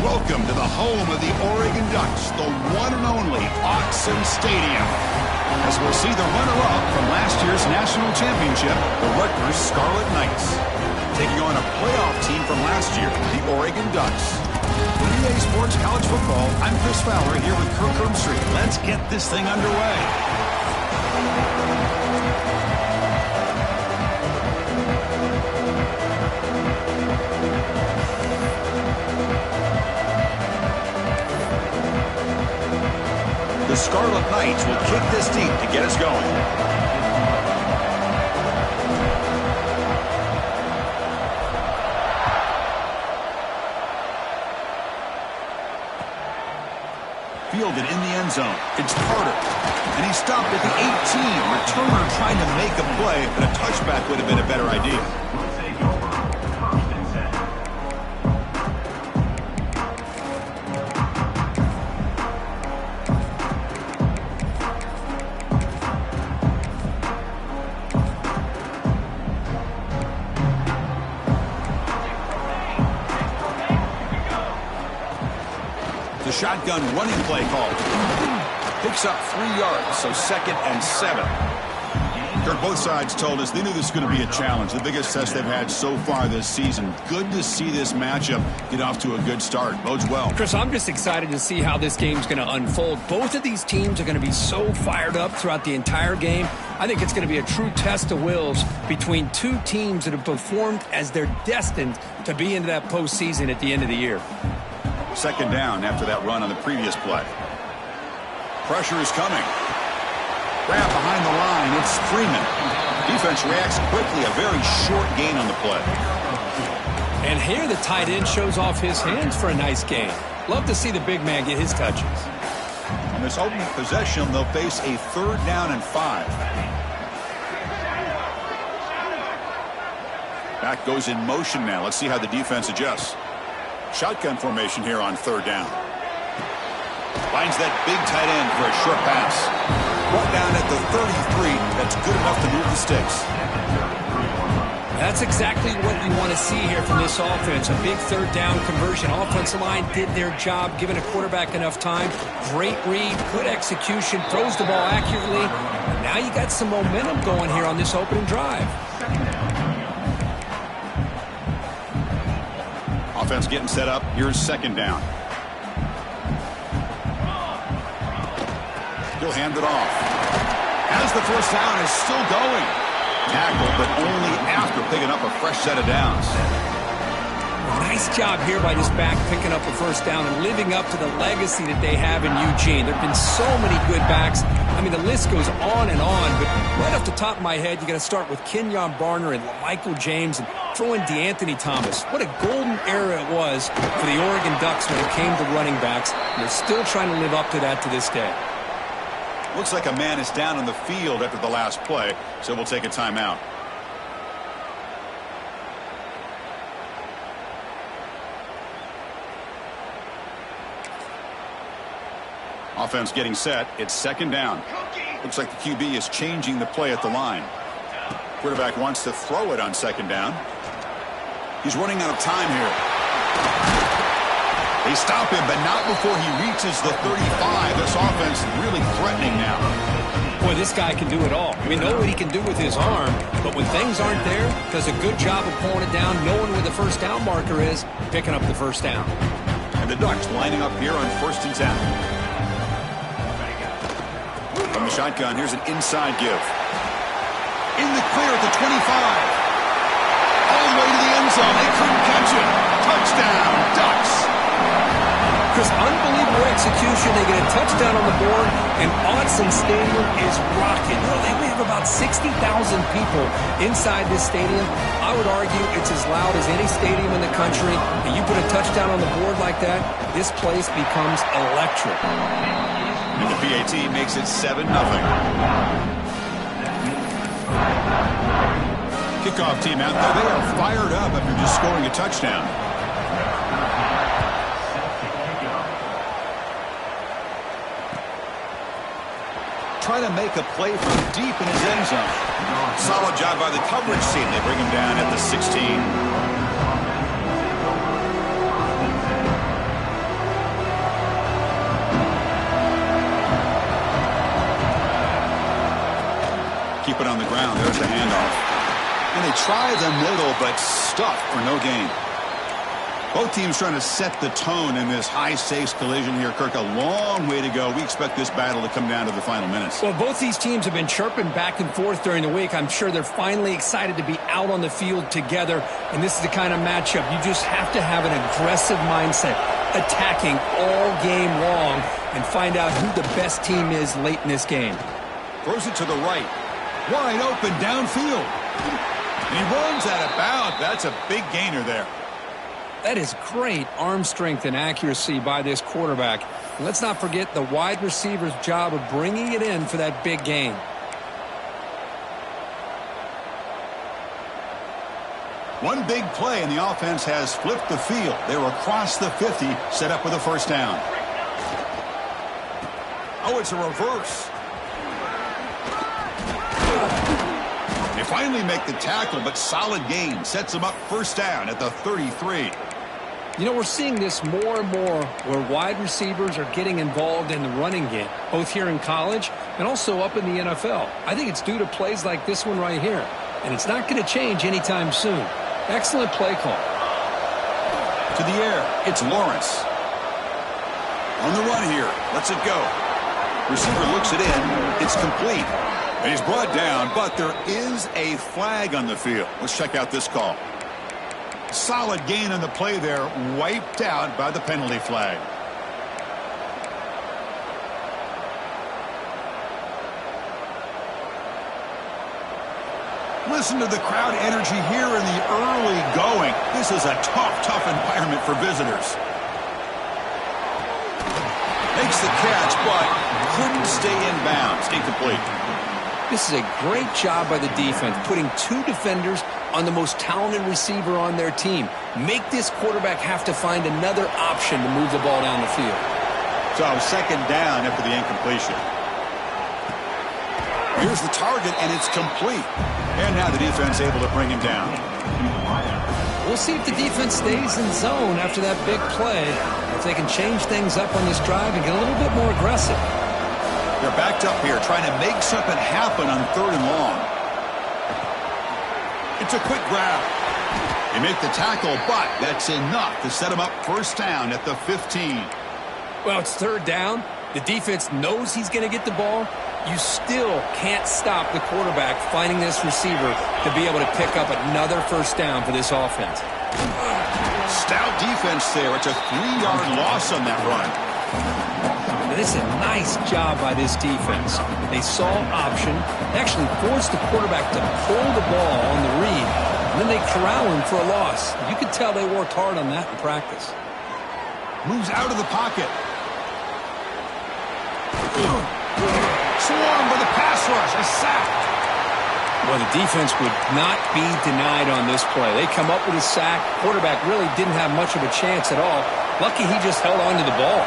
Welcome to the home of the Oregon Ducks, the one and only Autzen Stadium. As we'll see the runner-up from last year's national championship, the Rutgers Scarlet Knights, taking on a playoff team from last year, the Oregon Ducks. For EA Sports College Football, I'm Chris Fowler here with Kirk Street. Let's get this thing underway. The Scarlet Knights will kick this deep to get us going. Fielded in the end zone. It's Carter. And he stopped at the 18. Returner trying to make a play, but a touchback would have been a better idea. The shotgun running play called. Picks up 3 yards, so 2nd and 7. Kirk, both sides told us they knew this was going to be a challenge. The biggest test they've had so far this season. Good to see this matchup get off to a good start. Bodes well. Chris, I'm just excited to see how this game's going to unfold. Both of these teams are going to be so fired up throughout the entire game. I think it's going to be a true test of wills between two teams that have performed as they're destined to be into that postseason at the end of the year. 2nd down after that run on the previous play. Pressure is coming. Grab behind the line. It's Freeman. Defense reacts quickly. A very short gain on the play. And here the tight end shows off his hands for a nice gain. Love to see the big man get his touches. On this opening possession, they'll face a 3rd down and 5. Back goes in motion now. Let's see how the defense adjusts. Shotgun formation here on 3rd down. Finds that big tight end for a short pass. Brought down at the 33. That's good enough to move the sticks. That's exactly what you want to see here from this offense. A big 3rd down conversion. Offensive line did their job, giving a quarterback enough time. Great read, good execution, throws the ball accurately. And now you got some momentum going here on this opening drive. Offense getting set up. Here's 2nd down. He'll hand it off. As the 1st down is still going. Tackle, but only after picking up a fresh set of downs. Nice job here by this back picking up a 1st down and living up to the legacy that they have in Eugene. There have been so many good backs. I mean, the list goes on and on, but right off the top of my head, you got to start with Kenyon Barner and Michael James and throw in DeAnthony Thomas. What a golden era it was for the Oregon Ducks when it came to running backs. And they're still trying to live up to that to this day. Looks like a man is down on the field after the last play, so we'll take a timeout. Offense getting set. It's 2nd down. Looks like the QB is changing the play at the line. Quarterback wants to throw it on 2nd down. He's running out of time here. They stop him, but not before he reaches the 35. This offense really threatening now. Boy, this guy can do it all. We know what he can do with his arm, but when things aren't there, does a good job of pulling it down, knowing where the 1st down marker is, picking up the 1st down. And the Ducks lining up here on 1st and 10. From the shotgun, here's an inside give. In the clear at the 25. All the way to the end zone. They couldn't catch it. Touchdown, Ducks. Chris, unbelievable execution. They get a touchdown on the board, and Autzen Stadium is rocking. We have about 60,000 people inside this stadium. I would argue it's as loud as any stadium in the country. And you put a touchdown on the board like that, this place becomes electric. And the PAT makes it 7-0. Kickoff team out there. They are fired up after just scoring a touchdown. Try to make a play from deep in his end zone. Solid job by the coverage team. They bring him down at the 16. ground. There's the handoff. And they try the middle, but stuffed for no gain. Both teams trying to set the tone in this high-stakes collision here. Kirk, a long way to go. We expect this battle to come down to the final minutes. Well, both these teams have been chirping back and forth during the week. I'm sure they're finally excited to be out on the field together. And this is the kind of matchup you just have to have an aggressive mindset, attacking all game long, and find out who the best team is late in this game. Throws it to the right. Wide open downfield. And he runs out of bounds. That's a big gainer there. That is great arm strength and accuracy by this quarterback. And let's not forget the wide receiver's job of bringing it in for that big gain. One big play, and the offense has flipped the field. They were across the 50, set up with a first down. Oh, it's a reverse. They finally make the tackle, but solid gain. Sets them up first down at the 33. You know, we're seeing this more and more where wide receivers are getting involved in the running game, both here in college and also up in the NFL. I think it's due to plays like this one right here, and it's not going to change anytime soon. Excellent play call. To the air, it's Lawrence. On the run here, lets it go. Receiver looks it in, it's complete. And he's brought down, but there is a flag on the field. Let's check out this call. Solid gain on the play there, wiped out by the penalty flag. Listen to the crowd energy here in the early going. This is a tough environment for visitors. Makes the catch, but couldn't stay in bounds. Incomplete. This is a great job by the defense, putting two defenders on the most talented receiver on their team. Make this quarterback have to find another option to move the ball down the field. So second down after the incompletion. Here's the target, and it's complete. And now the defense able to bring him down. We'll see if the defense stays in zone after that big play, if they can change things up on this drive and get a little bit more aggressive. They're backed up here, trying to make something happen on 3rd and long. It's a quick grab. They make the tackle, but that's enough to set him up first down at the 15. Well, it's 3rd down. The defense knows he's going to get the ball. You still can't stop the quarterback finding this receiver to be able to pick up another first down for this offense. Stout defense there. It's a 3-yard loss on that run. This is a nice job by this defense. They saw option, actually forced the quarterback to pull the ball on the read, and then they corral him for a loss. You could tell they worked hard on that in practice. Moves out of the pocket. Swarmed by the pass rush. A sack. Well, the defense would not be denied on this play. They come up with a sack. Quarterback really didn't have much of a chance at all. Lucky he just held on to the ball.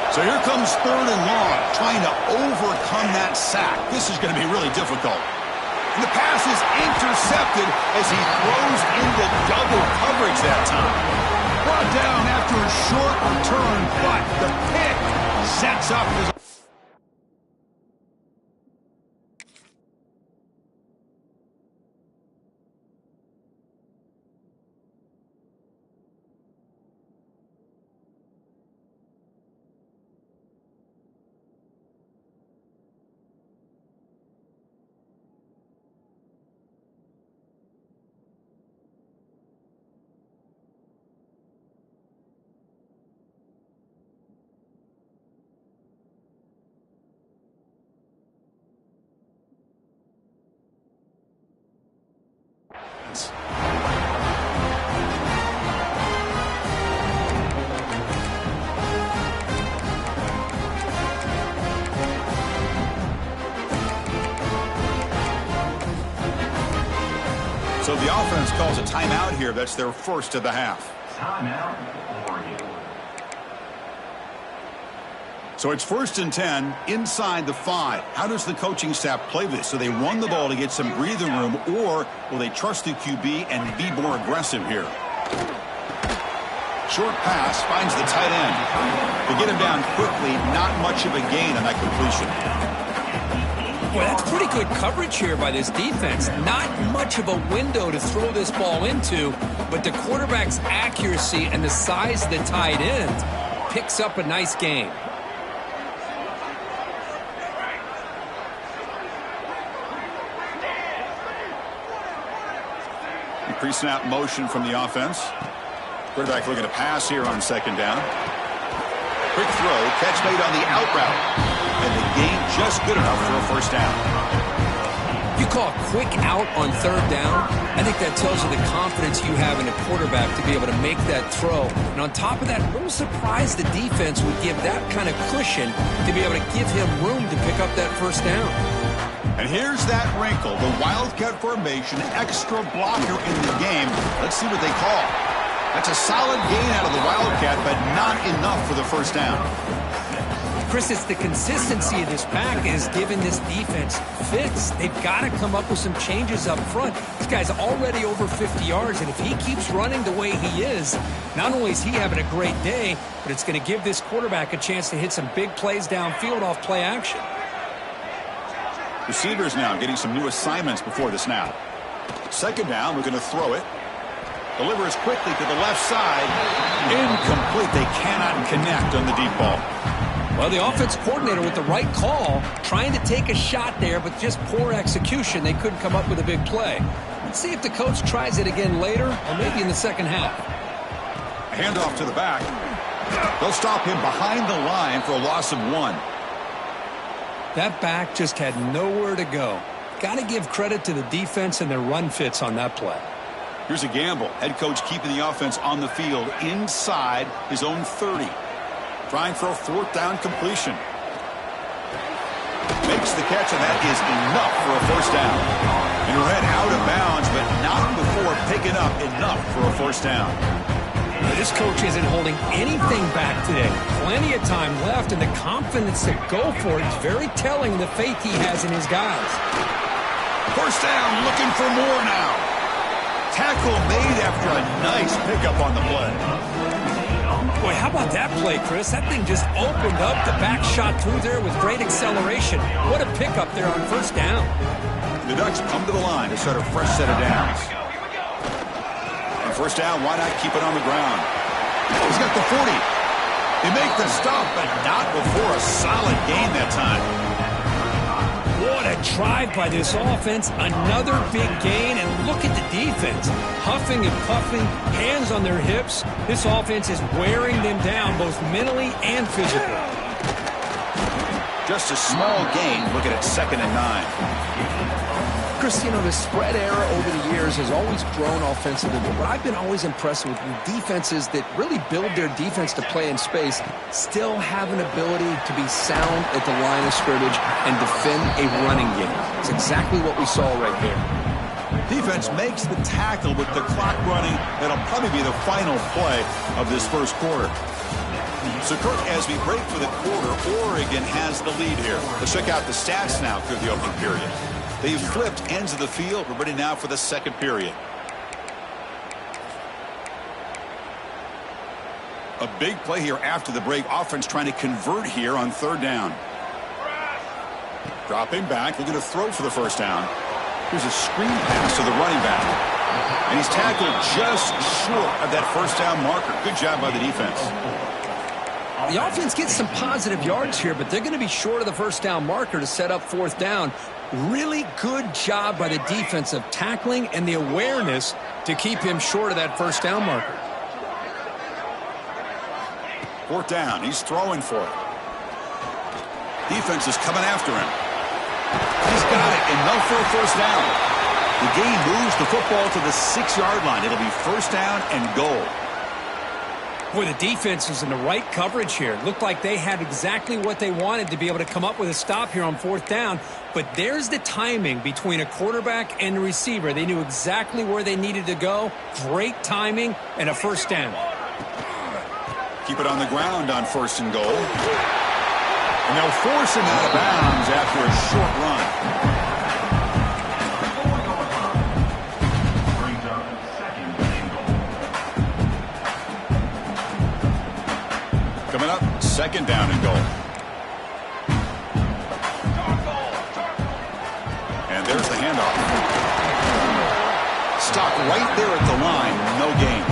So here comes 3rd and long, trying to overcome that sack. This is going to be really difficult. And the pass is intercepted as he throws into double coverage that time. Brought down after a short return, but the pick sets up his... So the offense calls a timeout here. That's their first of the half. Timeout. So it's 1st and 10 inside the 5. How does the coaching staff play this? So they run the ball to get some breathing room, or will they trust the QB and be more aggressive here? Short pass finds the tight end. They get him down quickly. Not much of a gain on that completion. Boy, that's pretty good coverage here by this defense. Not much of a window to throw this ball into, but the quarterback's accuracy and the size of the tight end picks up a nice gain. Pre-snap motion from the offense. Quarterback looking to pass here on second down. Quick throw, catch made on the out route. And the gain just good enough for a first down. You call a quick out on third down, I think that tells you the confidence you have in a quarterback to be able to make that throw. And on top of that, a little surprised the defense would give that kind of cushion to be able to give him room to pick up that first down. And here's that wrinkle, the Wildcat formation, extra blocker in the game. Let's see what they call. That's a solid gain out of the Wildcat, but not enough for the first down. Chris, it's the consistency of this pack is giving this defense fits. They've got to come up with some changes up front. This guy's already over 50 yards, and if he keeps running the way he is, not only is he having a great day, but it's going to give this quarterback a chance to hit some big plays downfield off play action. Receivers now getting some new assignments before the snap. Second down, we're going to throw it. Delivers quickly to the left side. Incomplete. They cannot connect on the deep ball. Well, the offense coordinator with the right call, trying to take a shot there, but just poor execution. They couldn't come up with a big play. Let's see if the coach tries it again later, or maybe in the second half. Handoff to the back. They'll stop him behind the line for a loss of 1. That back just had nowhere to go. Got to give credit to the defense and their run fits on that play. Here's a gamble. Head coach keeping the offense on the field inside his own 30. Trying for a fourth down completion. Makes the catch, and that is enough for a first down. And he'll head out of bounds, but not before picking up enough for a first down. This coach isn't holding anything back today. Plenty of time left, and the confidence to go for it is very telling of the faith he has in his guys. First down, looking for more now. Tackle made after a nice pickup on the play. Boy, how about that play, Chris? That thing just opened up. The back shot through there with great acceleration. What a pickup there on first down. The Ducks come to the line to start a fresh set of downs. And first down, why not keep it on the ground? He's got the 40. They make the stop, but not before a solid gain that time. What a drive by this offense. Another big gain, and look at the defense. Huffing and puffing, hands on their hips. This offense is wearing them down both mentally and physically. Just a small gain. Looking at 2nd and 9. Chris, you know, the spread era over the years has always grown offensively, but what I've been always impressed with defenses that really build their defense to play in space still have an ability to be sound at the line of scrimmage and defend a running game. It's exactly what we saw right there. Defense makes the tackle with the clock running. That'll probably be the final play of this first quarter. So, Kirk, as we break for the quarter, Oregon has the lead here. Let's check out the stats now through the opening period. They've flipped ends of the field. We're ready now for the second period. A big play here after the break. Offense trying to convert here on third down. Dropping back, looking to throw for the first down. Here's a screen pass to the running back. And he's tackled just short of that first down marker. Good job by the defense. The offense gets some positive yards here, but they're going to be short of the first down marker to set up fourth down. Really good job by the defense of tackling and the awareness to keep him short of that first down marker. Fourth down. He's throwing for it. Defense is coming after him. He's got it. Enough for a first down. The gain moves the football to the 6-yard line. It'll be first down and goal. Boy, the defense is in the right coverage here. It looked like they had exactly what they wanted to be able to come up with a stop here on fourth down. But there's the timing between a quarterback and the receiver. They knew exactly where they needed to go. Great timing and a first down. Keep it on the ground on first and goal. And they'll force him out of bounds after a short run. Coming up, second down and goal. handoff. Stopped right there at the line. No gain.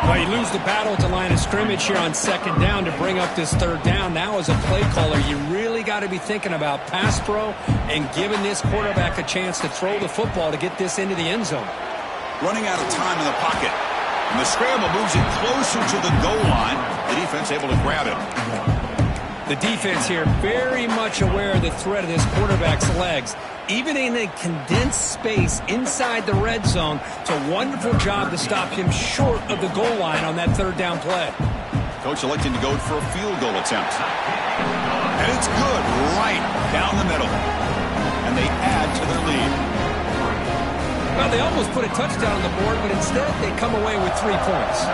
Well, you lose the battle at the line of scrimmage here on second down to bring up this third down. Now, as a play caller, you really got to be thinking about pass pro and giving this quarterback a chance to throw the football to get this into the end zone. Running out of time in the pocket. And the scramble moves it closer to the goal line. The defense able to grab him. The defense here very much aware of the threat of this quarterback's legs. Even in a condensed space inside the red zone, it's a wonderful job to stop him short of the goal line on that third down play. Coach electing to go for a field goal attempt. And it's good right down the middle. And they add to their lead. Well, they almost put a touchdown on the board, but instead they come away with 3 points.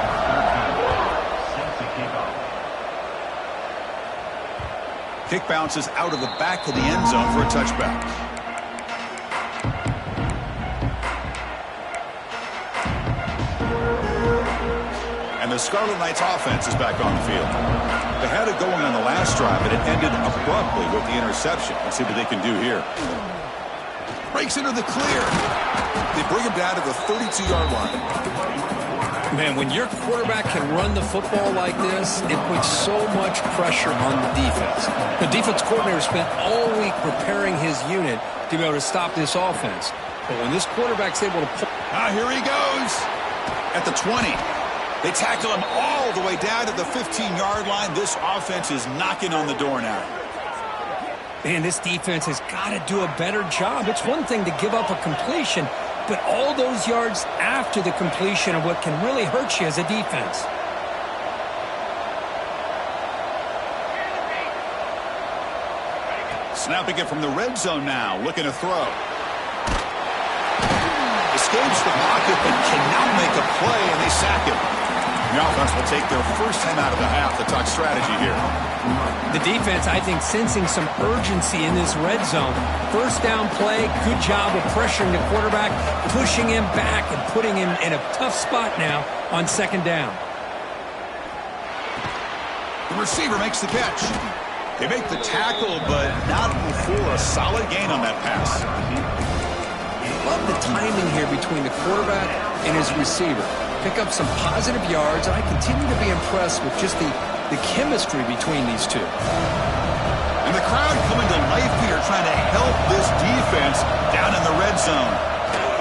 Kick bounces out of the back of the end zone for a touchback. And the Scarlet Knights offense is back on the field. They had it going on the last drive, but it ended abruptly with the interception. Let's see what they can do here. Breaks into the clear. They bring him down to the 32-yard line. Man, when your quarterback can run the football like this, it puts so much pressure on the defense. The defense coordinator spent all week preparing his unit to be able to stop this offense. But when this quarterback's able to pull... Here he goes. At the 20. They tackle him all the way down to the 15-yard line. This offense is knocking on the door now. Man, this defense has got to do a better job. It's one thing to give up a completion, but all those yards after the completion are what can really hurt you as a defense. Snapping it from the red zone now, looking to throw. Escapes the pocket, but cannot make a play, and they sack him. The offense will take their first time out of the half to talk strategy here. The defense, I think, sensing some urgency in this red zone. First down play, good job of pressuring the quarterback, pushing him back and putting him in a tough spot now on second down. The receiver makes the catch. They make the tackle, but not before a solid gain on that pass. Love the timing here between the quarterback and his receiver. Pick up some positive yards, and I continue to be impressed with just the chemistry between these two. And the crowd coming to life here, trying to help this defense down in the red zone.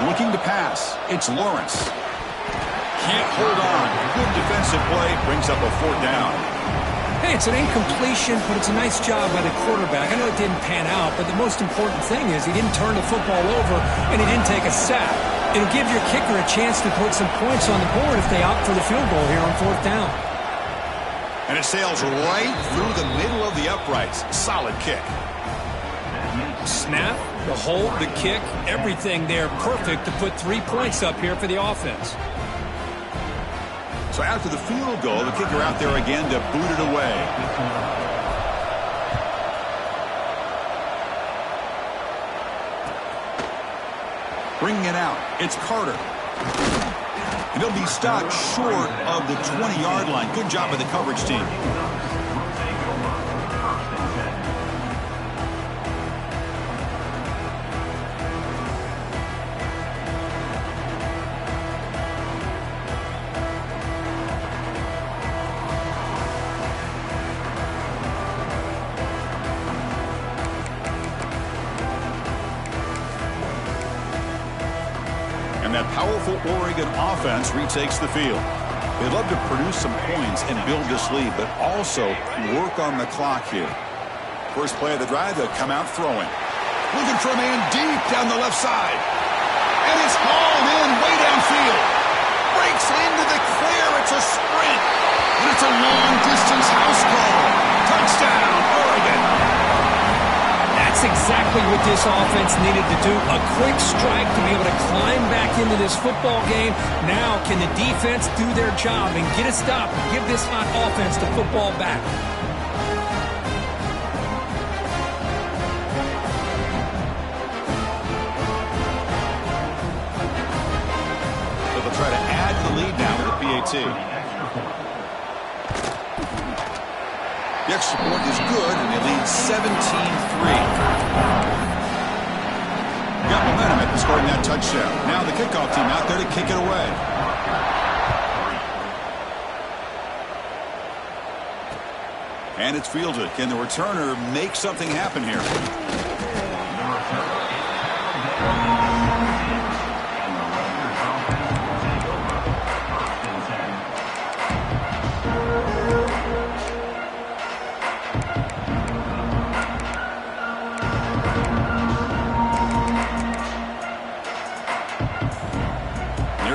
Looking to pass. It's Lawrence. Can't hold on. Good defensive play. Brings up a fourth down. Hey, it's an incompletion, but it's a nice job by the quarterback. I know it didn't pan out, but the most important thing is he didn't turn the football over and he didn't take a sack. It'll give your kicker a chance to put some points on the board if they opt for the field goal here on fourth down. And it sails right through the middle of the uprights. Solid kick. Snap, the hold, the kick, everything there perfect to put 3 points up here for the offense. So after the field goal, the kicker out there again to boot it away. Bringing it out, it's Carter. And he'll be stopped short of the 20-yard line. Good job by the coverage team. And that powerful Oregon offense retakes the field. They'd love to produce some points and build this lead, but also work on the clock here. First play of the drive, they'll come out throwing. Looking for a man deep down the left side. And it's hauled in way downfield. Breaks into the clear. It's a sprint. And it's a long-distance house call. Touchdown, Oregon. That's exactly what this offense needed to do. A quick strike to be able to climb back into this football game. Now can the defense do their job and get a stop and give this hot offense the football back? So they'll try to add to the lead now with a PAT. The extra point is good, and they lead 17-3. got momentum after scoring that touchdown. Now the kickoff team out there to kick it away. And it's fielded. Can the returner make something happen here?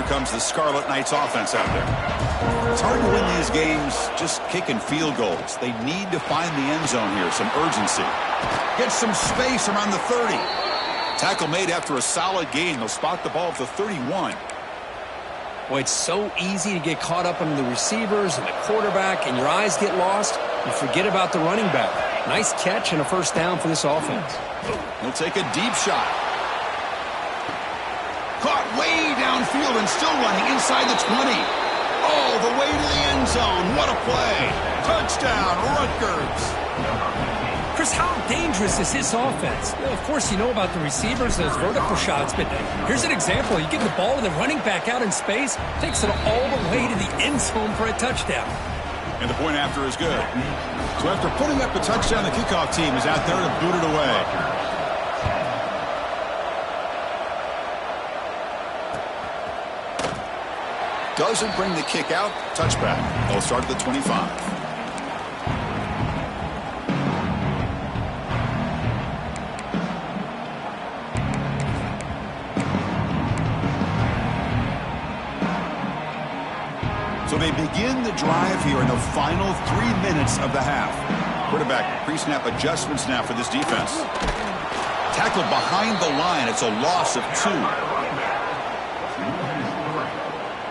Comes the Scarlet Knights offense out there. It's hard to win these games just kicking field goals. They need to find the end zone here, some urgency. Get some space around the 30. Tackle made after a solid gain. They'll spot the ball at the 31. Boy, it's so easy to get caught up in the receivers and the quarterback, and your eyes get lost. You forget about the running back. Nice catch and a first down for this offense. He'll take a deep shot. Caught way downfield and still running inside the 20. All the way to the end zone. What a play. Touchdown, Rutgers. Chris, how dangerous is this offense? Well, of course, you know about the receivers, those vertical shots, but here's an example. You give the ball to the running back out in space, takes it all the way to the end zone for a touchdown. And the point after is good. So after putting up the touchdown, the kickoff team is out there to boot it away. Doesn't bring the kick out. Touchback. They'll start at the 25. So they begin the drive here in the final 3 minutes of the half. Quarterback pre-snap adjustments now for this defense. Tackled behind the line. It's a loss of 2.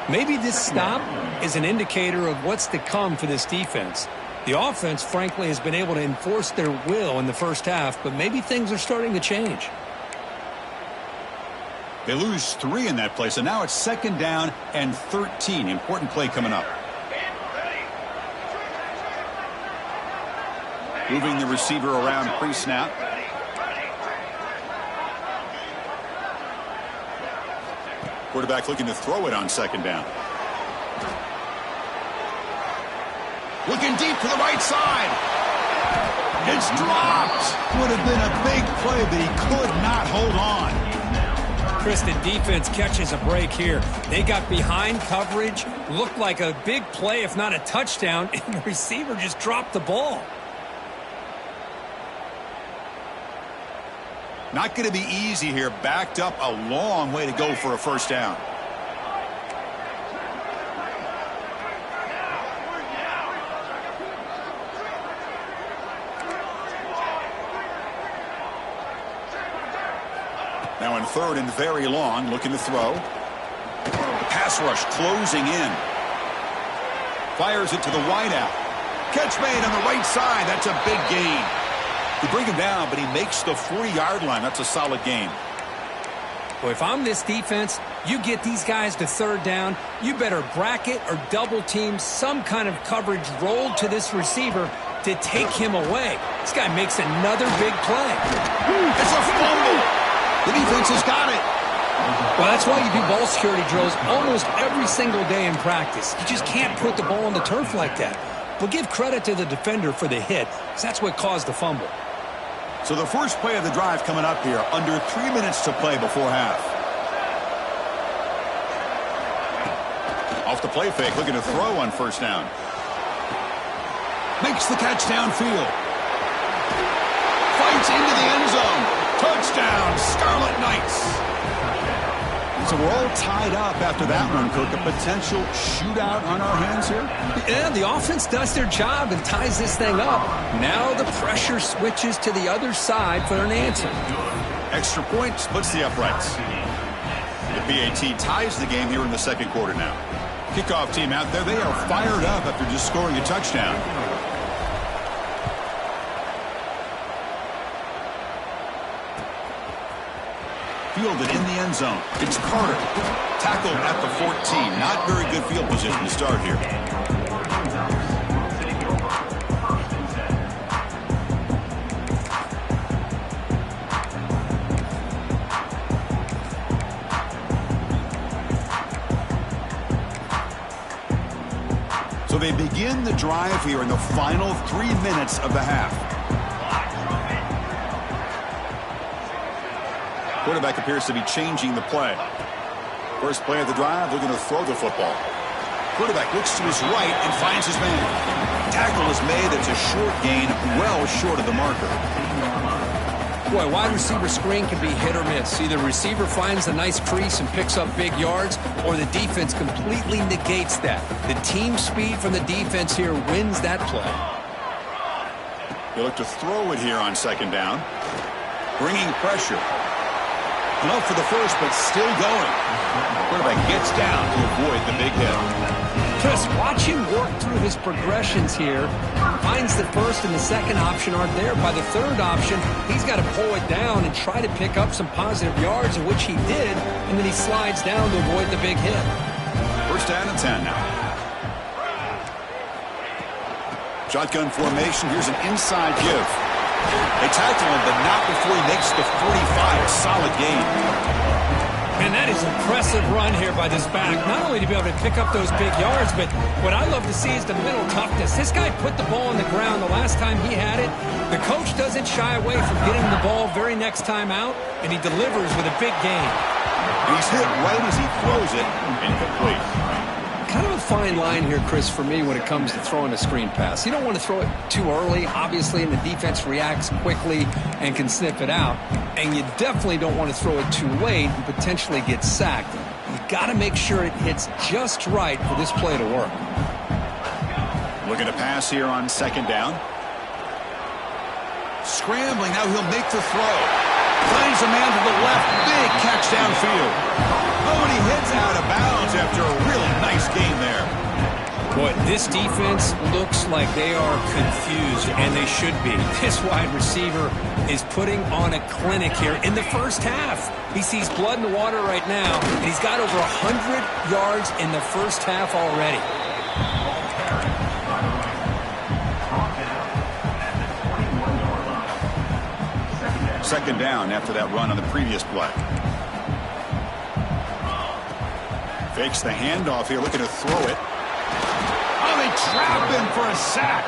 Maybe this stop is an indicator of what's to come for this defense. The offense, frankly, has been able to enforce their will in the first half, but maybe things are starting to change. They lose 3 in that play, so now it's 2nd down and 13. Important play coming up. Moving the receiver around pre-snap. Quarterback looking to throw it on 2nd down. Looking deep to the right side. It's dropped. Would have been a big play, but he could not hold on. Chris, the defense catches a break here. They got behind coverage, looked like a big play, if not a touchdown, and the receiver just dropped the ball. Not going to be easy here. Backed up a long way to go for a first down. Now in 3rd and very long, looking to throw. Pass rush closing in. Fires it to the wideout. Catch made on the right side. That's a big gain. They bring him down, but he makes the 40-yard line. That's a solid gain. Well, if I'm this defense, you get these guys to 3rd down, you better bracket or double team some kind of coverage rolled to this receiver to take him away. This guy makes another big play. It's a fumble. The defense has got it. Well, that's why you do ball security drills almost every single day in practice. You just can't put the ball on the turf like that. But give credit to the defender for the hit, because that's what caused the fumble. So the first play of the drive coming up here, under 3 minutes to play before half. Off the play fake, looking to throw on 1st down. Makes the catch downfield. Fights into the end zone. Touchdown, Scarlet Knights. So we're all tied up after that one, Cook. A potential shootout on our hands here? Yeah, the offense does their job and ties this thing up. Now the pressure switches to the other side for an answer. Extra point splits the uprights. The PAT ties the game here in the 2nd quarter now. Kickoff team out there, they are fired up after just scoring a touchdown. Fielded in the end zone. It's Carter. Tackled at the 14. Not very good field position to start here. So they begin the drive here in the final 3 minutes of the half. Quarterback appears to be changing the play. First play of the drive, they're going to throw the football. Quarterback looks to his right and finds his man. Tackle is made. It's a short gain, well short of the marker. Boy, wide receiver screen can be hit or miss. Either the receiver finds a nice crease and picks up big yards, or the defense completely negates that. The team speed from the defense here wins that play. They look to throw it here on second down. Bringing pressure. Enough for the first, but still going. Quarterback gets down to avoid the big hit. Chris, watch him work through his progressions here. Finds the first and the second option aren't there. By the third option, he's got to pull it down and try to pick up some positive yards, which he did, and then he slides down to avoid the big hit. First down and 10 now. Shotgun formation. Here's an inside give. They tackle him, but not before he makes the 45. Solid gain. And that is an impressive run here by this back. Not only to be able to pick up those big yards, but what I love to see is the mental toughness. This guy put the ball on the ground the last time he had it. The coach doesn't shy away from getting the ball very next time out, and he delivers with a big gain. He's hit right as he throws it, incomplete. Kind of a fine line here, Chris, for me when it comes to throwing a screen pass. You don't want to throw it too early, obviously, and the defense reacts quickly and can sniff it out. And you definitely don't want to throw it too late and potentially get sacked. You got to make sure it hits just right for this play to work. Looking to pass here on second down. Scrambling, now he'll make the throw. Finds a man to the left, big catch downfield. Oh, and he heads out of bounds after a really nice game there. Boy, this defense looks like they are confused, and they should be. This wide receiver is putting on a clinic here in the first half. He sees blood in the water right now, and he's got over 100 yards in the first half already. Second down after that run on the previous play. Fakes the handoff here, looking to throw it. Oh, they trap him for a sack.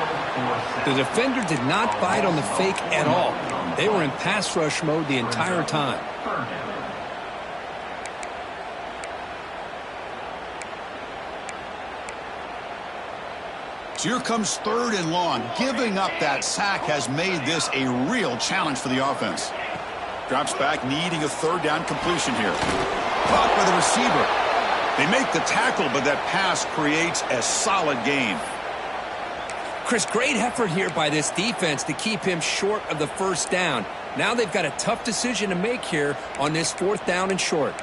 The defender did not bite on the fake at all. They were in pass rush mode the entire time. So here comes third and long. Giving up that sack has made this a real challenge for the offense. Drops back, needing a third down completion here. Caught by the receiver. They make the tackle, but that pass creates a solid gain. Chris, great effort here by this defense to keep him short of the first down. Now they've got a tough decision to make here on this fourth down and short.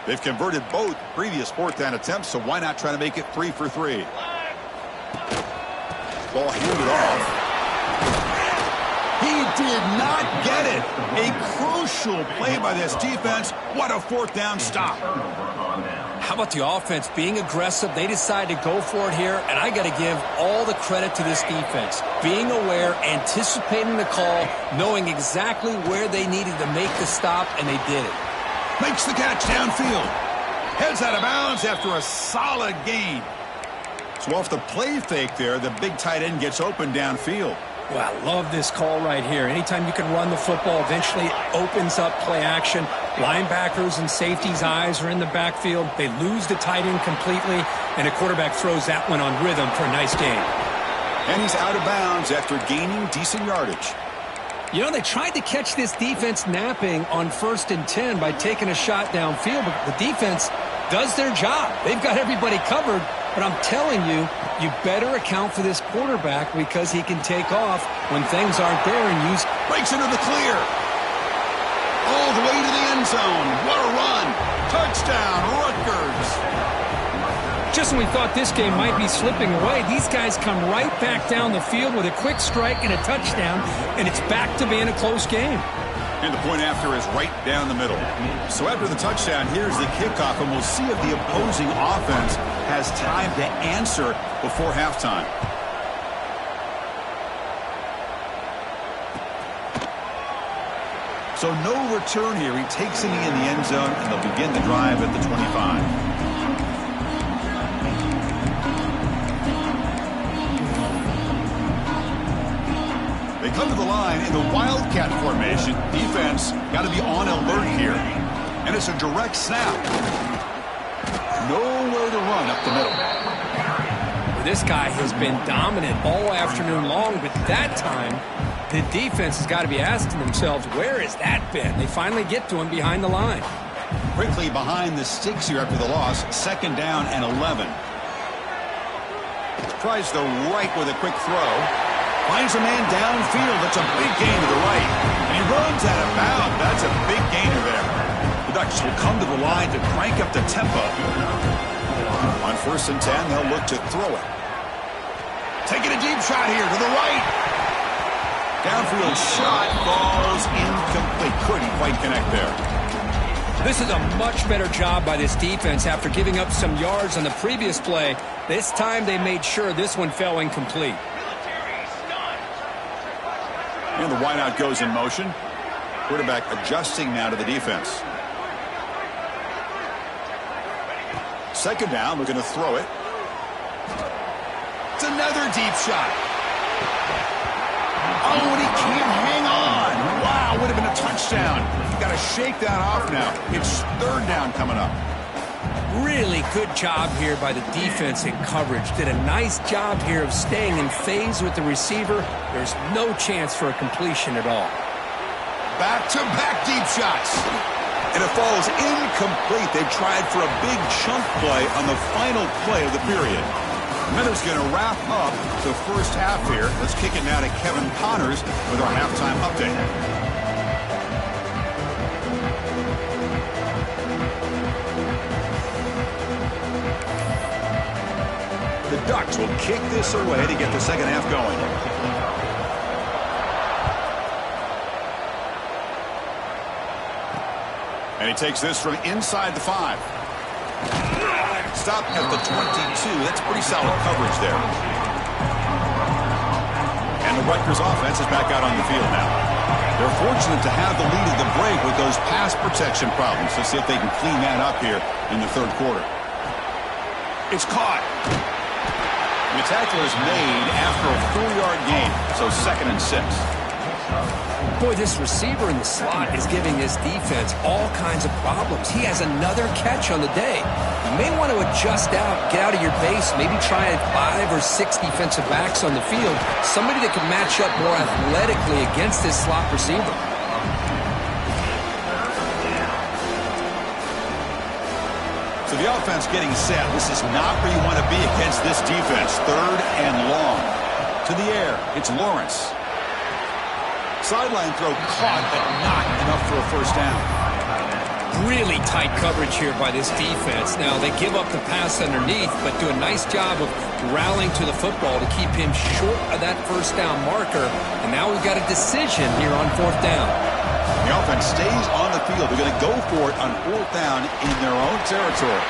They've converted both previous fourth down attempts, so why not try to make it 3 for 3? Ball handed off. He did not get it. A crucial play by this defense. What a fourth down stop. How about the offense being aggressive? They decide to go for it here, and I got to give all the credit to this defense. Being aware, anticipating the call, knowing exactly where they needed to make the stop, and they did it. Makes the catch downfield. Heads out of bounds after a solid gain. So off the play fake there, the big tight end gets open downfield. Well, I love this call right here. Anytime you can run the football, eventually it opens up play action. Linebackers and safeties' eyes are in the backfield. They lose the tight end completely, and a quarterback throws that one on rhythm for a nice gain. And he's out of bounds after gaining decent yardage. You know, they tried to catch this defense napping on 1st and 10 by taking a shot downfield, but the defense does their job. They've got everybody covered, but I'm telling you, you better account for this quarterback because he can take off when things aren't there and use. Breaks into the clear. All the way to the end zone. What a run. Touchdown, Rutgers. Just when we thought this game might be slipping away, these guys come right back down the field with a quick strike and a touchdown, and it's back to being a close game. And the point after is right down the middle. So after the touchdown, here's the kickoff, and we'll see if the opposing offense has time to answer before halftime. So no return here. He takes it in the end zone, and they'll begin the drive at the 25. They come to the line in the Wildcat formation. Defense got to be on alert here. And it's a direct snap. Nowhere to run up the middle. Well, this guy has been dominant all afternoon long, but that time, the defense has got to be asking themselves, where has that been? They finally get to him behind the line. Quickly behind the sticks here after the loss. 2nd down and 11. Tries the right with a quick throw. Finds a man downfield. That's a big gain to the right. And he runs out of bounds. That's a big gainer there. The Ducks will come to the line to crank up the tempo. On 1st and 10, they'll look to throw it. Taking a deep shot here to the right. Downfield shot falls incomplete. Couldn't quite connect there. This is a much better job by this defense after giving up some yards on the previous play. This time they made sure this one fell incomplete. And the wideout goes in motion. Quarterback adjusting now to the defense. 2nd down, looking to throw it. It's another deep shot. Oh, and he can't hang on. Wow, would have been a touchdown. You got to shake that off now. It's 3rd down coming up. Really good job here by the defense in coverage. Did a nice job here of staying in phase with the receiver. There's no chance for a completion at all. Back-to-back deep shots. And it falls incomplete. They tried for a big chunk play on the final play of the period. Miller's going to wrap up the first half here. Let's kick it now to Kevin Connors with our halftime update. The Ducks will kick this away to get the second half going. And he takes this from inside the 5. Stop at the 22. That's pretty solid coverage there. And the Rutgers offense is back out on the field now. They're fortunate to have the lead at the break with those pass protection problems. Let's see if they can clean that up here in the 3rd quarter. It's caught. The tackle is made after a 4-yard gain, so 2nd and 6. Boy, this receiver in the slot is giving this defense all kinds of problems. He has another catch on the day. You may want to adjust out, get out of your base, maybe try 5 or 6 defensive backs on the field, somebody that can match up more athletically against this slot receiver. So the offense getting set. This is not where you want to be against this defense. 3rd and long. To the air, it's Lawrence. Sideline throw caught, but not enough for a 1st down. Really tight coverage here by this defense. Now, they give up the pass underneath, but do a nice job of rallying to the football to keep him short of that 1st down marker. And now we've got a decision here on 4th down. The offense stays on the field. They're going to go for it on 4th down in their own territory.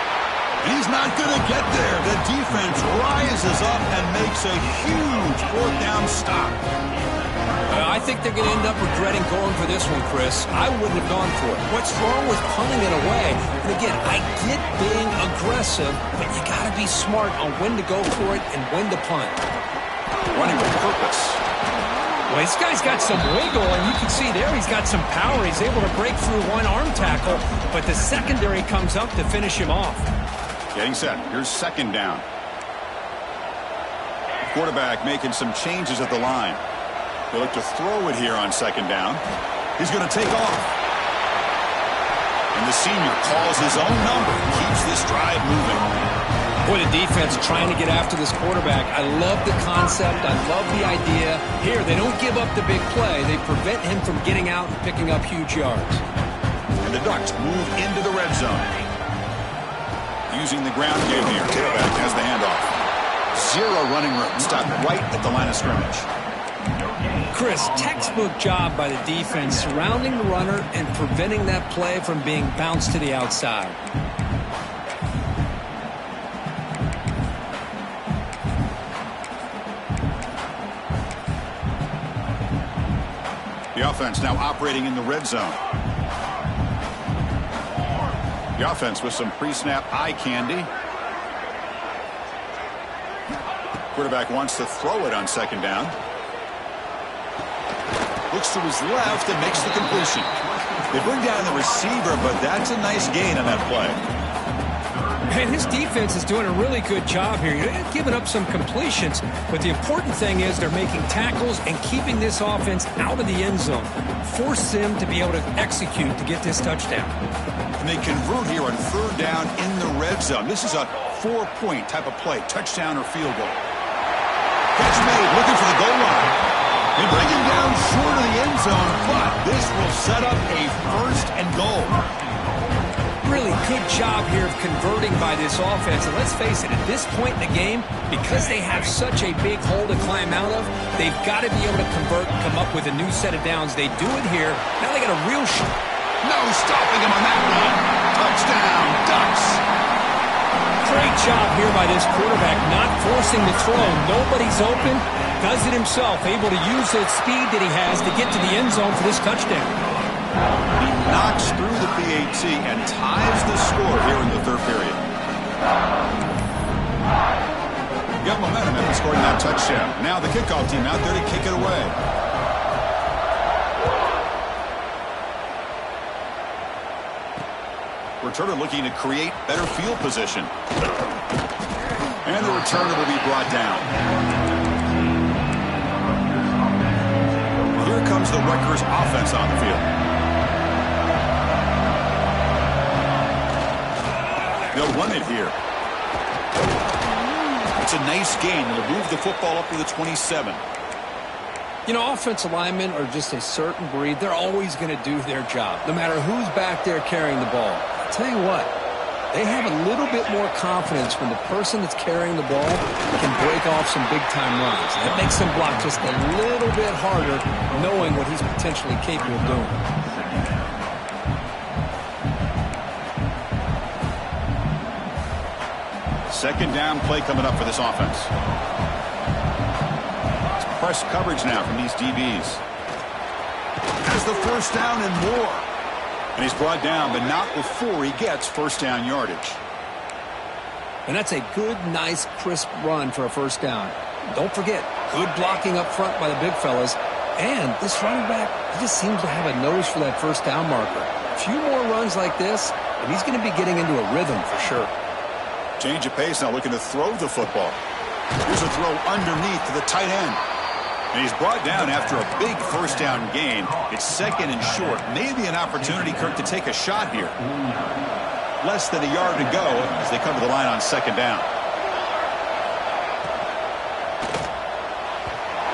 And he's not going to get there. The defense rises up and makes a huge 4th down stop. I think they're going to end up regretting going for this one, Chris. I wouldn't have gone for it. What's wrong with punting it away? And again, I get being aggressive, but you got to be smart on when to go for it and when to punt. Running with purpose. Well, this guy's got some wiggle, and you can see there he's got some power. He's able to break through one arm tackle, but the secondary comes up to finish him off. Getting set. Here's 2nd down. Quarterback making some changes at the line. They look to throw it here on 2nd down. He's going to take off. And the senior calls his own number. Keeps this drive moving. Boy, the defense trying to get after this quarterback. I love the concept. I love the idea. Here, they don't give up the big play. They prevent him from getting out and picking up huge yards. And the Ducks move into the red zone. Using the ground game here. Quarterback has the handoff. 0 running room. Stopped right at the line of scrimmage. Chris, textbook job by the defense surrounding the runner and preventing that play from being bounced to the outside. The offense now operating in the red zone. The offense with some pre-snap eye candy. Quarterback wants to throw it on second down. Looks to his left and makes the completion. They bring down the receiver, but that's a nice gain on that play. And his defense is doing a really good job here. They're giving up some completions, but the important thing is they're making tackles and keeping this offense out of the end zone. Force them to be able to execute to get this touchdown. And they convert here on third down in the red zone. This is a 4-point type of play, touchdown or field goal. Catch made, looking for the goal line. They bring him down short of the end zone, but this will set up a first and goal. Really good job here of converting by this offense. And let's face it, at this point in the game, because they have such a big hole to climb out of, they've got to be able to convert and come up with a new set of downs. They do it here. Now they got a real shot. No stopping him on that run. Touchdown, Ducks. Great job here by this quarterback, not forcing the throw. Nobody's open. Does it himself, able to use the speed that he has to get to the end zone for this touchdown. He knocks through the PAT and ties the score here in the third period. Got momentum after scoring that touchdown. Now the kickoff team out there to kick it away. Returner looking to create better field position. And the returner will be brought down. Here comes the Rutgers offense on the field. They'll run it here. It's a nice gain. They'll move the football up to the 27. You know, offensive linemen are just a certain breed. They're always going to do their job, no matter who's back there carrying the ball. I'll tell you what, they have a little bit more confidence when the person that's carrying the ball can break off some big-time runs. That makes them block just a little bit harder, knowing what he's potentially capable of doing. Second down play coming up for this offense. It's press coverage now from these DBs. Has the first down and more. And he's brought down, but not before he gets first down yardage. And that's a good, nice, crisp run for a first down. Don't forget, good blocking up front by the big fellas. And this running back, he just seems to have a nose for that first down marker. A few more runs like this, and he's going to be getting into a rhythm for sure. Change of pace now, looking to throw the football. Here's a throw underneath to the tight end. And he's brought down after a big first down gain. It's second and short. Maybe an opportunity, Kirk, to take a shot here. Less than a yard to go as they come to the line on second down.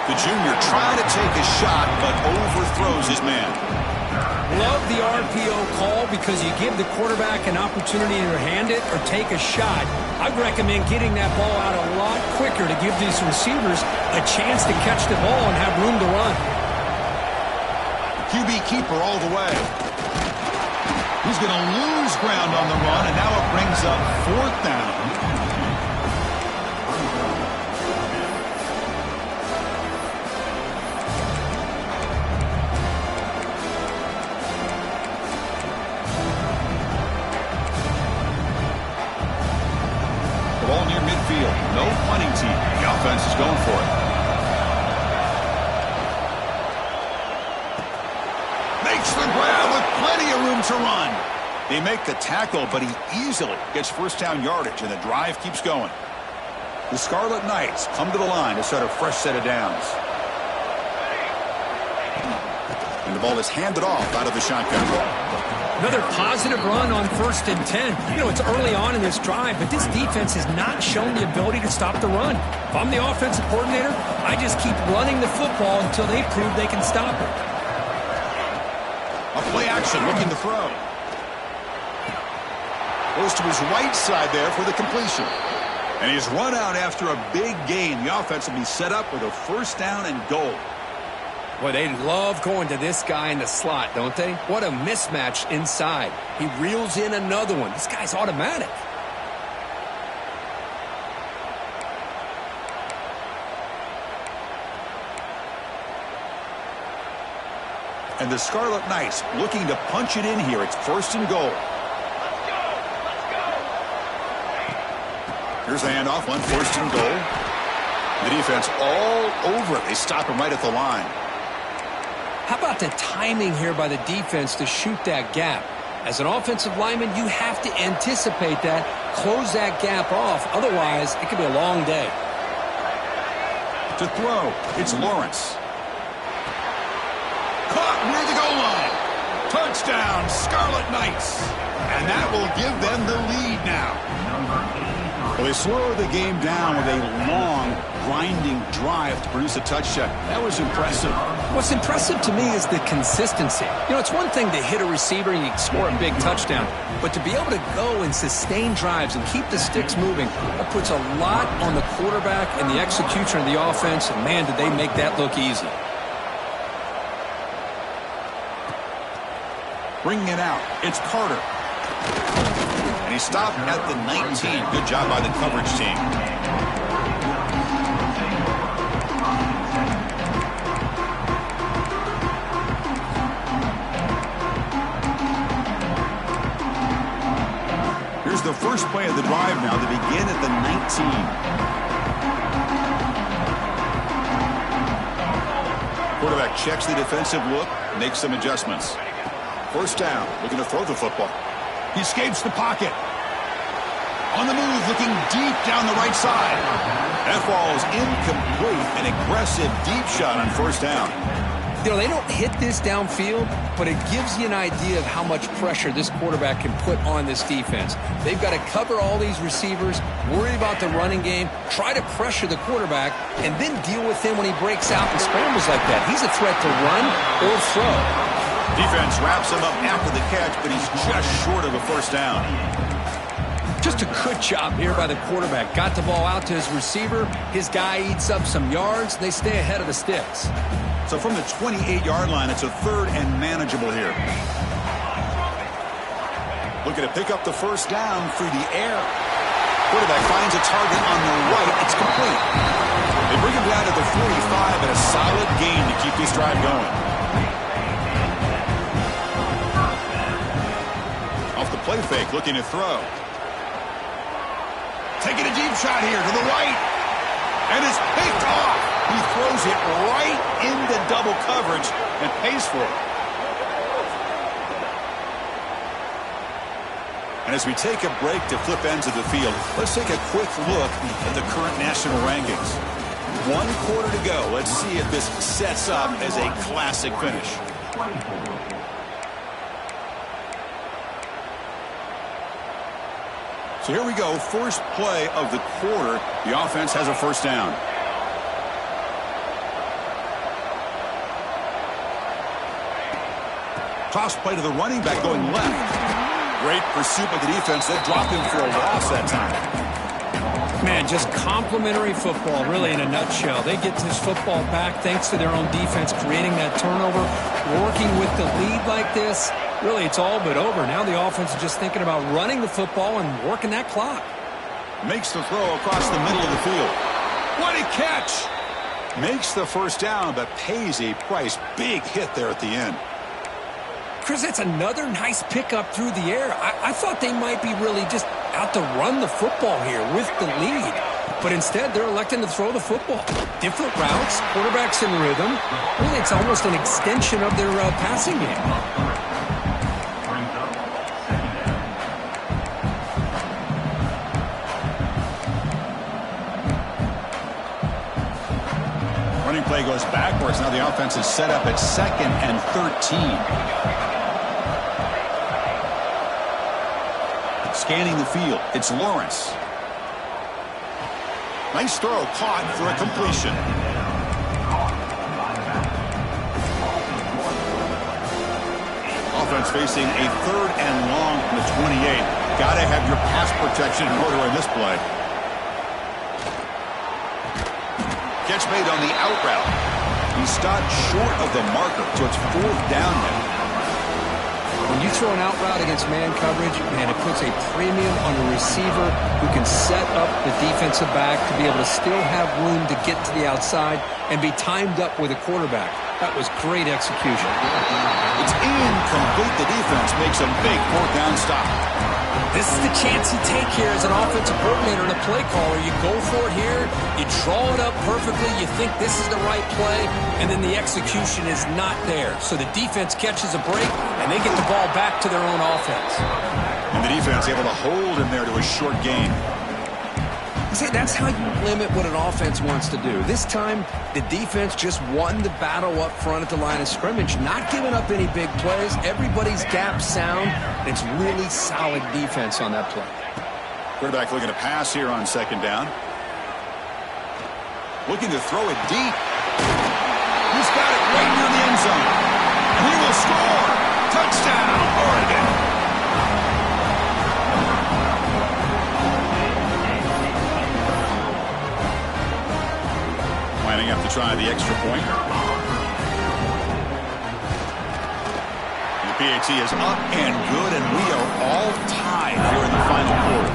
The junior trying to take a shot, but overthrows his man. Love the RPO call because you give the quarterback an opportunity to hand it or take a shot. I'd recommend getting that ball out a lot quicker to give these receivers a chance to catch the ball and have room to run. QB keeper all the way. He's going to lose ground on the run, and now it brings up fourth down. No punting team. The offense is going for it. Makes the grab with plenty of room to run. They make the tackle, but he easily gets first down yardage, and the drive keeps going. The Scarlet Knights come to the line to start a fresh set of downs. And the ball is handed off out of the shotgun. Another positive run on 1st and 10. You know, it's early on in this drive, but this defense has not shown the ability to stop the run. If I'm the offensive coordinator, I just keep running the football until they prove they can stop it. A play action looking to throw. Goes to his right side there for the completion. And he's run out after a big gain. The offense will be set up with a first down and goal. Boy, they love going to this guy in the slot, don't they? What a mismatch inside. He reels in another one. This guy's automatic. And the Scarlet Knights looking to punch it in here. It's 1st and goal. Here's the handoff on 1st and goal. The defense all over it. They stop him right at the line. How about the timing here by the defense to shoot that gap? As an offensive lineman, you have to anticipate that, close that gap off. Otherwise, it could be a long day. To throw, it's Lawrence. Caught near the goal line. Touchdown, Scarlet Knights. And that will give them the lead now. Well, they slowed the game down with a long, grinding drive to produce a touchdown. That was impressive. What's impressive to me is the consistency. You know, it's one thing to hit a receiver and you score a big touchdown, but to be able to go and sustain drives and keep the sticks moving, that puts a lot on the quarterback and the execution of the offense, and man, did they make that look easy. Bringing it out, it's Carter. And he stopped at the 19. Good job by the coverage team. Here's the first play of the drive now. They begin at the 19. Quarterback checks the defensive look, makes some adjustments. 1st down, looking to throw the football. He escapes the pocket. On the move, looking deep down the right side. That ball is incomplete. An aggressive deep shot on 1st down. You know, they don't hit this downfield, but it gives you an idea of how much pressure this quarterback can put on this defense. They've got to cover all these receivers, worry about the running game, try to pressure the quarterback, and then deal with him when he breaks out and scrambles like that. He's a threat to run or throw. Defense wraps him up after the catch, but he's just short of a 1st down. Just a good job here by the quarterback. Got the ball out to his receiver. His guy eats up some yards. They stay ahead of the sticks. So from the 28-yard line, it's a 3rd and manageable here. Looking to pick up the 1st down through the air. Quarterback finds a target on the right. It's complete. They bring him down to the 45 and a solid gain to keep this drive going. Off the play fake, looking to throw. Taking a deep shot here to the right. And it's picked off. He throws it right into double coverage and pays for it. And as we take a break to flip ends of the field, let's take a quick look at the current national rankings. 1 quarter to go. Let's see if this sets up as a classic finish. So here we go, first play of the quarter. The offense has a 1st down. Toss play to the running back going left. Great pursuit by the defense. They drop him for a loss that time. Man, just complimentary football, really, in a nutshell. They get this football back thanks to their own defense, creating that turnover, working with the lead like this. Really, it's all but over. Now the offense is just thinking about running the football and working that clock. Makes the throw across the middle of the field. What a catch! Makes the 1st down, but pays a price. Big hit there at the end. Chris, that's another nice pickup through the air. I thought they might be really just out to run the football here with the lead. But instead, they're electing to throw the football. Different routes, quarterbacks in rhythm. Really, it's almost an extension of their passing game. Running play goes backwards. Now the offense is set up at 2nd and 13. Scanning the field, it's Lawrence. Nice throw, caught for a completion. Offense facing a 3rd and long from the 28. Gotta have your pass protection in order in this play. Catch made on the out route. He stopped short of the marker, so it's 4th down now. When you throw an out route against man coverage, man, it puts a premium on a receiver who can set up the defensive back to be able to still have room to get to the outside and be timed up with a quarterback. That was great execution. It's incomplete. The defense makes a big fourth down stop. This is the chance you take here as an offensive coordinator and a play caller. You go for it here, you draw it up perfectly, you think this is the right play, and then the execution is not there. So the defense catches a break, and they get the ball back to their own offense. And the defense able to hold him there to a short gain. See, that's how you limit what an offense wants to do. This time, the defense just won the battle up front at the line of scrimmage, not giving up any big plays. Everybody's gap sound. It's really solid defense on that play. Quarterback looking to pass here on second down. Looking to throw it deep. He's got it right near the end zone. And he will score. Touchdown, Oregon. Lining up to try the extra point. The PAT is up and good, and we are all tied here in the final quarter.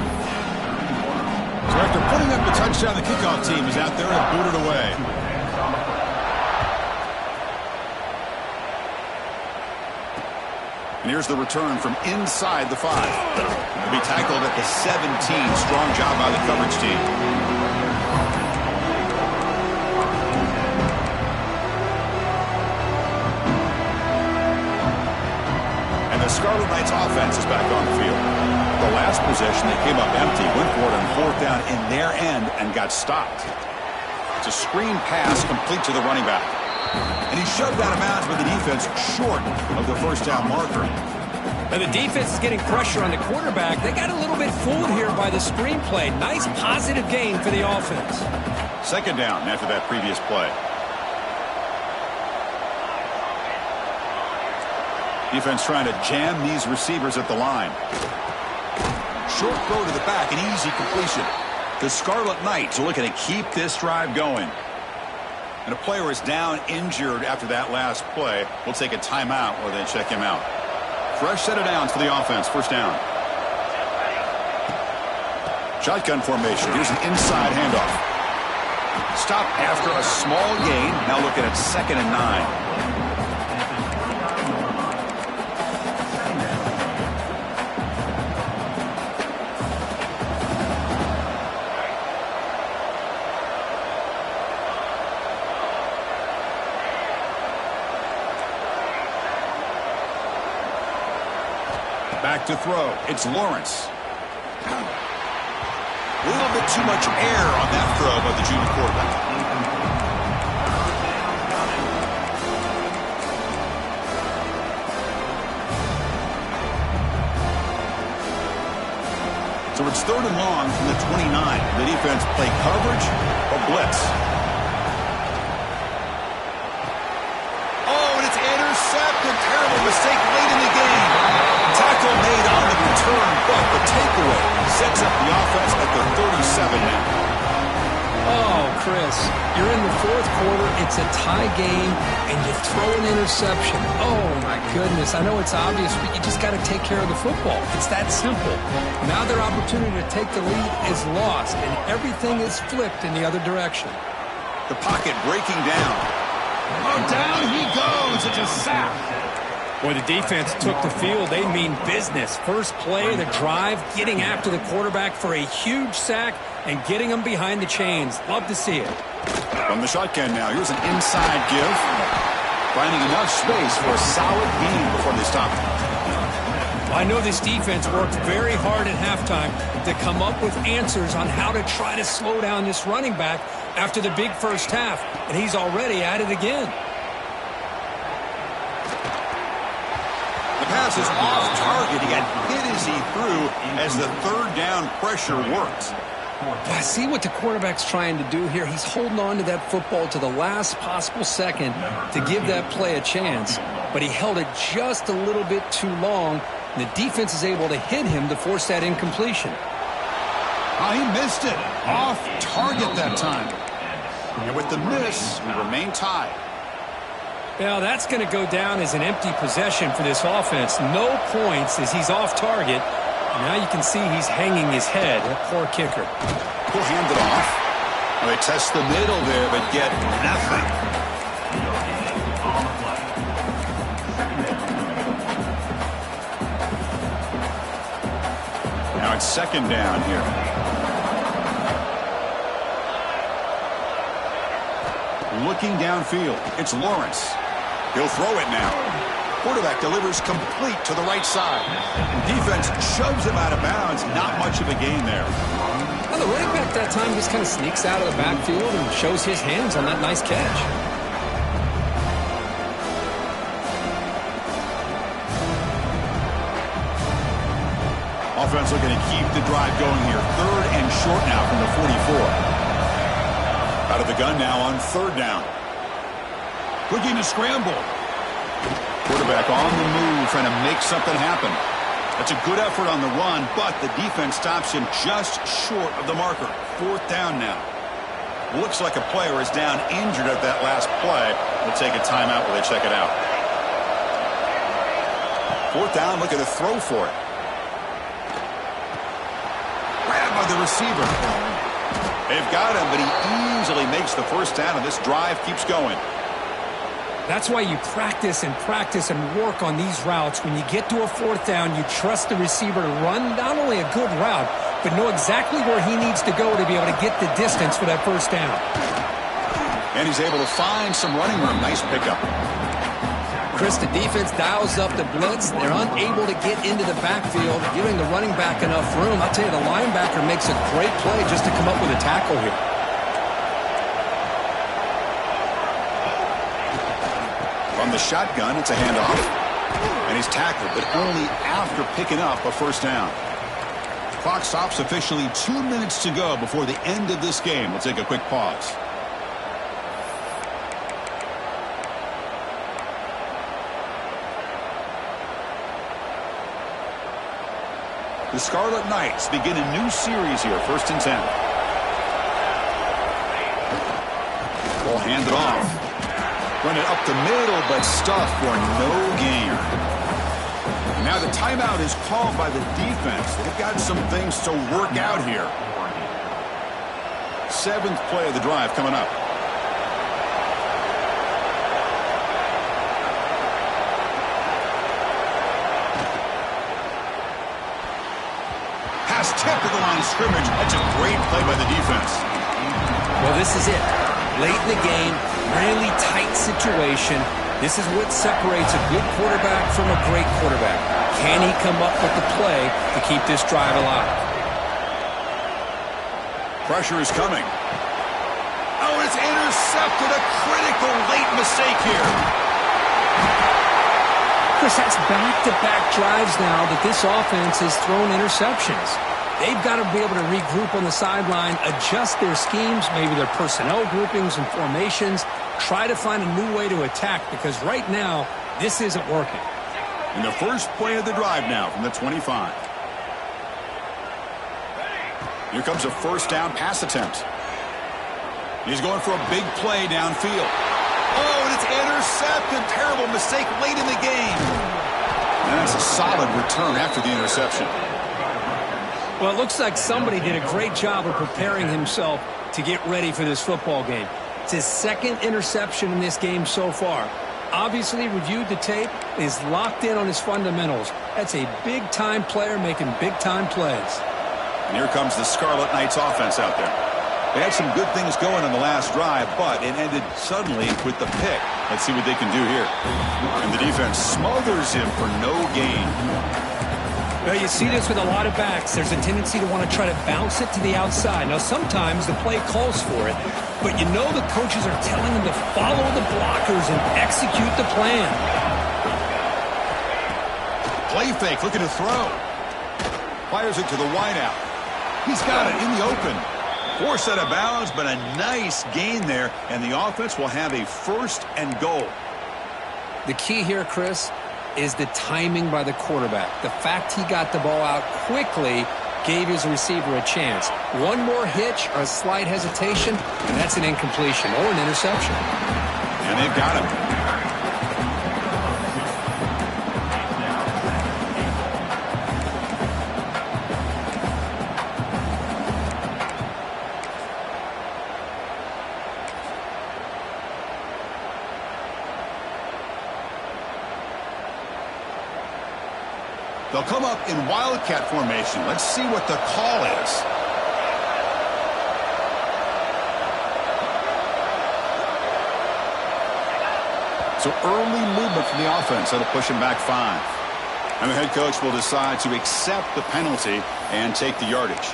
So after putting up the touchdown, the kickoff team is out there and booted away. And here's the return from inside the 5. He'll be tackled at the 17. Strong job by the coverage team. Scarlet Knights offense is back on the field. The last possession, they came up empty, went for it on fourth down in their end and got stopped. It's a screen pass complete to the running back. And he shoved out of bounds with the defense short of the first down marker. And the defense is getting pressure on the quarterback. They got a little bit fooled here by the screen play. Nice positive gain for the offense. Second down after that previous play. Defense trying to jam these receivers at the line. Short throw to the back, an easy completion. The Scarlet Knights are looking to keep this drive going. And a player is down injured after that last play. We'll take a timeout or then check him out. Fresh set of downs for the offense. First down. Shotgun formation. Here's an inside handoff. Stop after a small gain. Now looking at 2nd and 9. Back to throw. It's Lawrence. A little bit too much air on that throw by the junior quarterback. So it's 3rd and long from the 29. The defense play coverage or blitz. Oh, and it's intercepted. Terrible mistake late in the game. Tackle made on the return, but the takeaway sets up the offense at the 37 now. Oh, Chris, you're in the 4th quarter. It's a tie game, and you throw an interception. Oh, my goodness. I know it's obvious, but you just got to take care of the football. It's that simple. Now their opportunity to take the lead is lost, and everything is flipped in the other direction. The pocket breaking down. Oh, down he goes. It's a sack. Boy, the defense took the field. They mean business. First play of the drive, getting after the quarterback for a huge sack and getting him behind the chains. Love to see it. From the shotgun now, here's an inside give. Finding enough space for a solid gain before they stop. I know this defense worked very hard at halftime to come up with answers on how to try to slow down this running back after the big first half, and he's already at it again. Pass is off target. He got hit as he threw as the 3rd down pressure worked. I see what the quarterback's trying to do here. He's holding on to that football to the last possible second to give that play a chance, but he held it just a little bit too long, and the defense is able to hit him to force that incompletion. Oh, he missed it. Off target that time. And with the miss, we remain tied. Well, that's going to go down as an empty possession for this offense. No points as he's off target. Now you can see he's hanging his head. That poor kicker. He'll hand it off. Well, they test the middle there, but get nothing. Now it's second down here. Looking downfield, it's Lawrence. He'll throw it now. Quarterback delivers complete to the right side. Defense shoves him out of bounds. Not much of a gain there. Well, the running back that time just kind of sneaks out of the backfield and shows his hands on that nice catch. Offense looking to keep the drive going here. Third and short now from the 44. Out of the gun now on third down. Looking to scramble. Quarterback on the move, trying to make something happen. That's a good effort on the run, but the defense stops him just short of the marker. Fourth down now. Looks like a player is down injured at that last play. We'll take a timeout while they check it out. Fourth down, looking to throw for it. Grabbed by the receiver. They've got him, but he easily makes the first down, and this drive keeps going. That's why you practice and work on these routes. When you get to a fourth down, you trust the receiver to run not only a good route, but know exactly where he needs to go to be able to get the distance for that first down. And he's able to find some running room. Nice pickup. Chris, the defense dials up the blitz. They're unable to get into the backfield, giving the running back enough room. I'll tell you, the linebacker makes a great play just to come up with a tackle here. From the shotgun, it's a handoff. And he's tackled, but only after picking up a first down. Clock stops officially 2 minutes to go before the end of this game. We'll take a quick pause. The Scarlet Knights begin a new series here, 1st and 10. Ball handed off. Run it up the middle, but stuffed for no gain. Now the timeout is called by the defense. They've got some things to work out here. 7th play of the drive coming up. Pass tipped at the line of scrimmage. That's a great play by the defense. Well, this is it. Late in the game, really tight situation. This is what separates a good quarterback from a great quarterback. Can he come up with the play to keep this drive alive? Pressure is coming. Oh, it's intercepted. A critical late mistake here. Chris, that's back-to-back drives now that this offense has thrown interceptions. They've got to be able to regroup on the sideline, adjust their schemes, maybe their personnel groupings and formations, try to find a new way to attack, because right now, this isn't working. And the first play of the drive now from the 25. Here comes a first down pass attempt. He's going for a big play downfield. Oh, and it's intercepted. Terrible mistake late in the game. And that's a solid return after the interception. Well, it looks like somebody did a great job of preparing himself to get ready for this football game. It's his 2nd interception in this game so far. Obviously reviewed the tape, is locked in on his fundamentals. That's a big-time player making big-time plays. And here comes the Scarlet Knights offense out there. They had some good things going on the last drive, but it ended suddenly with the pick. Let's see what they can do here. And the defense smothers him for no gain. Well, you see this with a lot of backs. There's a tendency to want to try to bounce it to the outside. Now, sometimes the play calls for it, but you know the coaches are telling them to follow the blockers and execute the plan. Play fake, looking to throw. Fires it to the wideout. He's got it in the open. Forced out of bounds, but a nice gain there, and the offense will have a 1st and goal. The key here, Chris, is the timing by the quarterback. The fact he got the ball out quickly gave his receiver a chance. One more hitch or a slight hesitation, and that's an incompletion or an interception. And they've got him. They'll come up in wildcat formation. Let's see what the call is. So early movement from the offense. That'll push him back 5. And the head coach will decide to accept the penalty and take the yardage.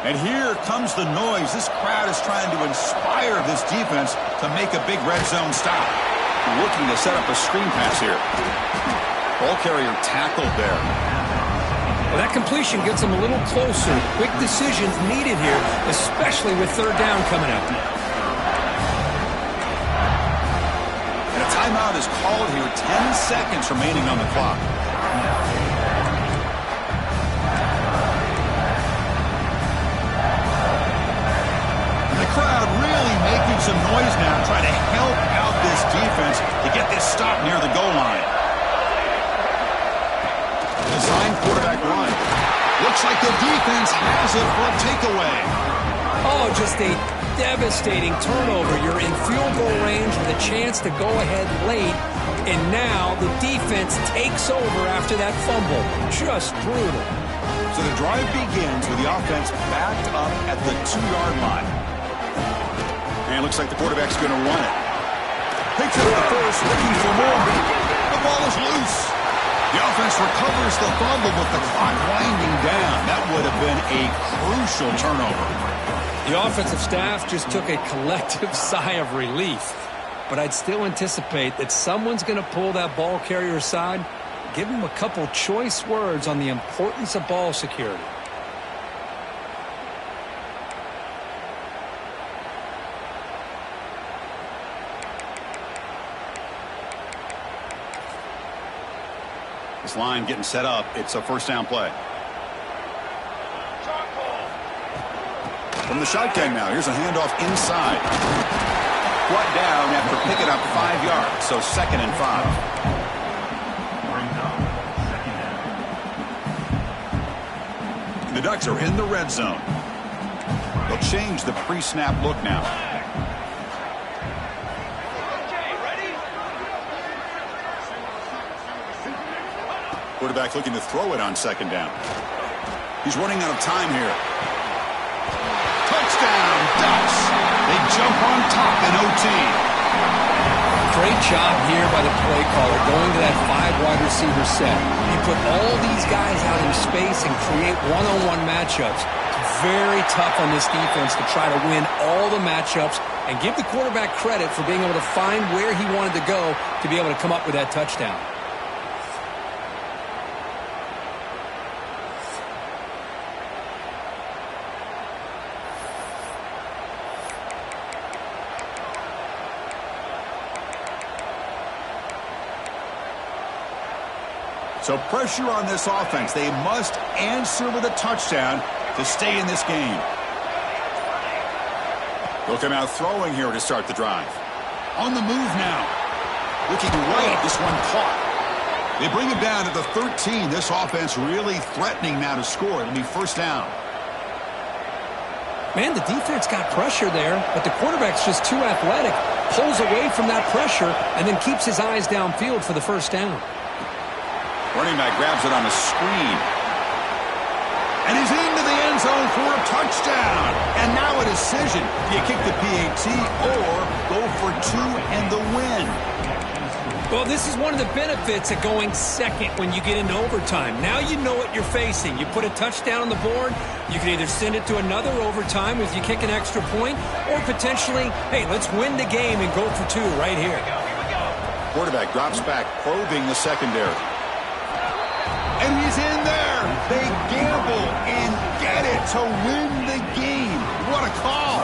And here comes the noise. This crowd is trying to inspire this defense to make a big red zone stop. Looking to set up a screen pass here. Ball carrier tackled there. Well, that completion gets them a little closer. Quick decisions needed here, especially with third down coming up. And a timeout is called here. 10 seconds remaining on the clock. Crowd really making some noise now, trying to help out this defense to get this stop near the goal line. Design quarterback run. Looks like the defense has it for a takeaway. Oh, just a devastating turnover. You're in field goal range with a chance to go ahead late, and now the defense takes over after that fumble. Just brutal. So the drive begins with the offense backed up at the 2-yard line. And it looks like the quarterback's going to run it. Picks up the first, looking for more. The ball is loose. The offense recovers the fumble with the clock winding down. That would have been a crucial turnover. The offensive staff just took a collective sigh of relief. But I'd still anticipate that someone's going to pull that ball carrier aside, give him a couple choice words on the importance of ball security. This line getting set up. It's a first down play. From the shotgun now. Here's a handoff inside. Brought down after picking up 5 yards. So 2nd and 5. The Ducks are in the red zone. They'll change the pre-snap look now. Quarterback looking to throw it on 2nd down. He's running out of time here. Touchdown, Ducks! They jump on top in OT. Great job here by the play caller going to that 5-wide receiver set. You put all these guys out in space and create one-on-one matchups. It's very tough on this defense to try to win all the matchups and give the quarterback credit for being able to find where he wanted to go to be able to come up with that touchdown. So pressure on this offense. They must answer with a touchdown to stay in this game. They'll come out throwing here to start the drive. On the move now. Looking right. This one caught. They bring him down at the 13. This offense really threatening now to score. It'll be first down. Man, the defense got pressure there, but the quarterback's just too athletic. Pulls away from that pressure and then keeps his eyes downfield for the first down. Running back grabs it on a screen. And he's into the end zone for a touchdown. And now a decision. Do you kick the PAT or go for 2 and the win? Well, this is one of the benefits of going second when you get into overtime. Now you know what you're facing. You put a touchdown on the board, you can either send it to another overtime if you kick an extra point, or potentially, hey, let's win the game and go for 2 right here. Quarterback drops back, probing the secondary. And he's in there. They gamble and get it to win the game. What a call.